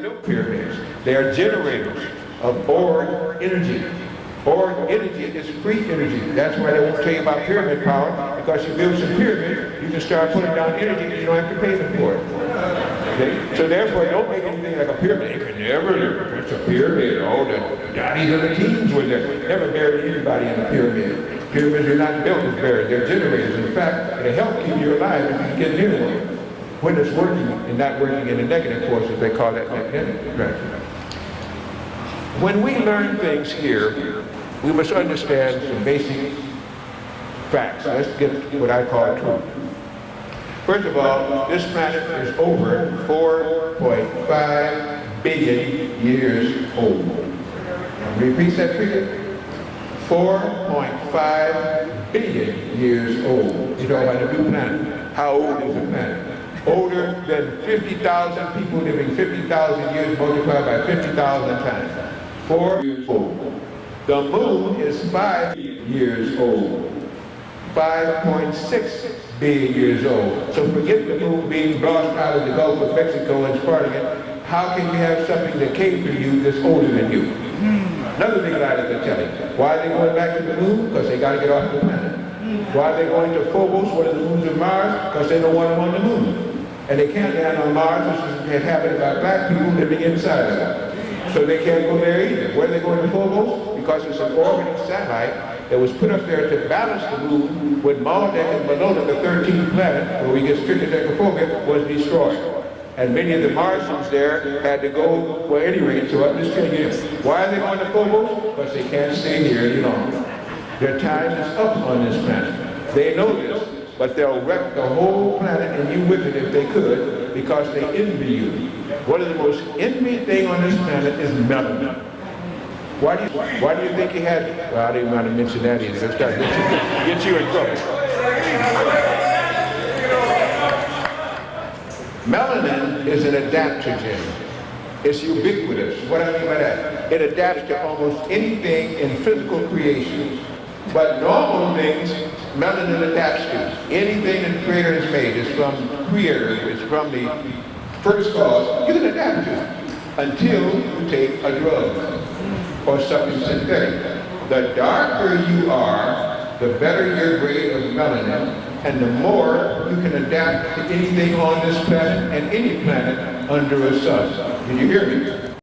built pyramids. They are generators of Borg energy. Borg energy is free energy. That's why they won't tell you about pyramid power, because you build some pyramid, you can start putting down energy and you don't have to pay them for it. Okay? So therefore, don't make anything like a pyramid. They could never, it's a pyramid. Oh, the daddies of the kings were there. Never buried anybody in a pyramid. Pyramids are not built as buried. They're generators. In fact, they help keep you alive if you can get near one. When it's working and not working in the negative forces, they call that magnetic. Right. When we learn things here, we must understand some basic facts. Let's get what I call truth. First of all, this planet is over 4.5 billion years old. Repeat that figure. 4.5 billion years old. You're talking about a new planet. How old is the planet? Older than 50,000 people living 50,000 years multiplied by 50,000 times. 4 years old. The moon is 5 years old. 5.6 billion years old. So forget the moon being blown out of the Gulf of Mexico and sparking it. How can you have something that came from you that's older than you? Another big lie that they're telling. Why are they going back to the moon? Because they got to get off the planet. Why are they going to Phobos, one of the moons of Mars? Because they don't want them on the moon. And they can't land on Mars, which is inhabited by black people living inside of it. So they can't go there either. Where are they going to Phobos? Because it's an orbiting satellite that was put up there to balance the moon when Maldek and Bellona, the 13th planet, where we get trichodecaphobia, was destroyed. And many of the Martians there had to go, well, at any rate, so I'm just telling you, why are they going to Phobos? Because they can't stay here any longer. Their time is up on this planet. They know this, but they'll wreck the whole planet and you with it if they could, because they envy you. One of the most envied thing on this planet is melanin. Why do you think he had, well, I didn't want to mention that either. Let's start get you in trouble. Melanin is an adaptogen. It's ubiquitous. What do I mean by that? It adapts to almost anything in physical creation. But normal things, melanin adapts to. Anything that the Creator has made is from the Creator, it's from the first cause. You can adapt to it until you take a drug or something synthetic. The darker you are, the better your grade of melanin, and the more you can adapt to anything on this planet and any planet under a sun. Did you hear me?